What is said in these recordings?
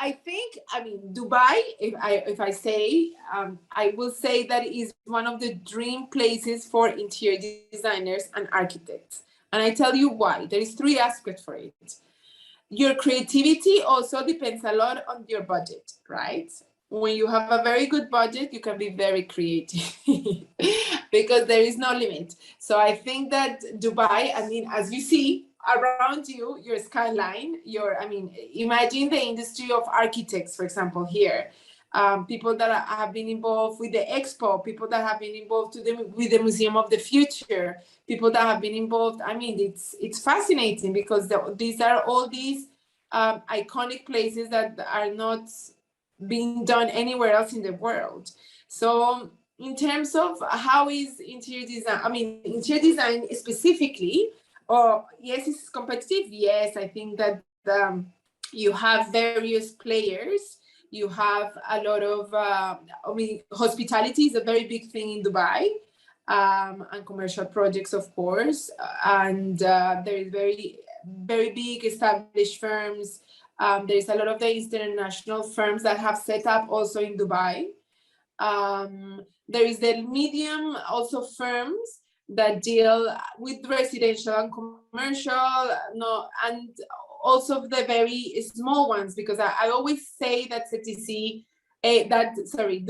I think, I mean, Dubai, if I say, I will say that it is one of the dream places for interior designers and architects. And I tell you why. There is 3 aspects for it. Your creativity also depends a lot on your budget, right? When you have a very good budget, you can be very creative because there is no limit. So I think that Dubai, I mean, as you see around you, your skyline, imagine the industry of architects, for example, here. People that have been involved with the expo, people that have been involved with the Museum of the Future, people that have been involved. I mean, it's fascinating because these are all these iconic places that are not being done anywhere else in the world. So in terms of how is interior design, I mean, interior design specifically, yes, it's competitive. Yes, I think that you have various players. You have a lot of, hospitality is a very big thing in Dubai, and commercial projects, of course. And there is very, very big established firms. There's a lot of the international firms that have set up also in Dubai. There is the medium also firms that deal with residential and commercial, and also the very small ones, because I always say that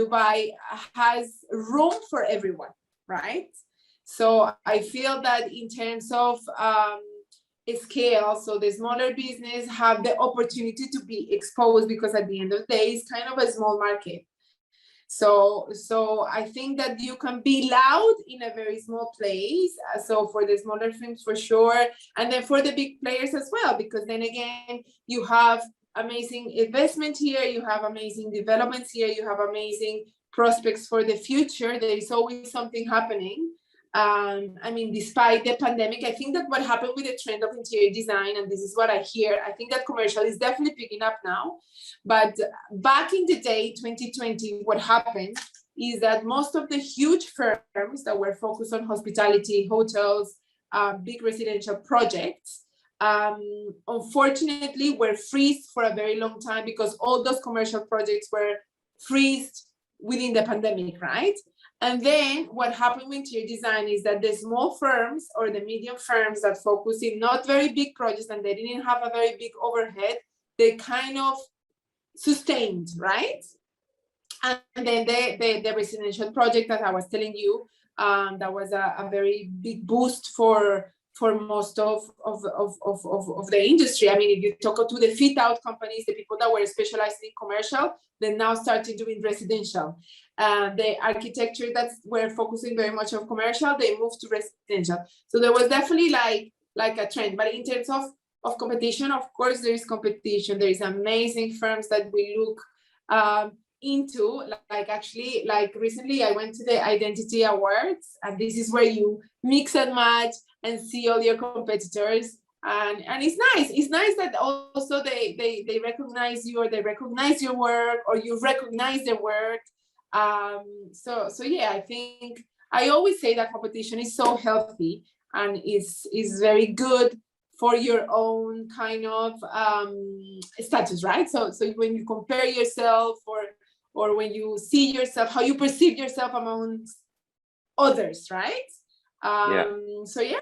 Dubai has room for everyone, right? So I feel that in terms of scale, so the smaller business have the opportunity to be exposed, because at the end of the day, it's kind of a small market. So I think that you can be loud in a very small place. So for the smaller firms, for sure. And then for the big players as well, because then again, you have amazing investment here, you have amazing developments here, you have amazing prospects for the future. There is always something happening. I mean, despite the pandemic, I think that what happened with the trend of interior design, and this is what I hear, I think that commercial is definitely picking up now. But back in the day, 2020, what happened is that most of the huge firms that were focused on hospitality, hotels, big residential projects, unfortunately were freezed for a very long time, because all those commercial projects were freezed within the pandemic, right? And then what happened with interior design is that the small firms or the medium firms that focus in not very big projects and they didn't have a very big overhead, they kind of sustained, right? And then the residential project that I was telling you, that was a very big boost for most of the industry. I mean, if you talk to the fit out companies, the people that were specialized in commercial, they now started doing residential. The architecture that were focusing very much on commercial, they moved to residential. So there was definitely like a trend. But in terms of competition, of course, there is competition. There is amazing firms that we look into. Like recently, I went to the Identity Awards, and this is where you mix and match and see all your competitors. And it's nice. It's nice that also they recognize you, or they recognize your work, or you recognize their work. So yeah, I think I always say that competition is so healthy and is very good for your own kind of status, right? So when you compare yourself, or when you see yourself, how you perceive yourself amongst others, right? So yeah,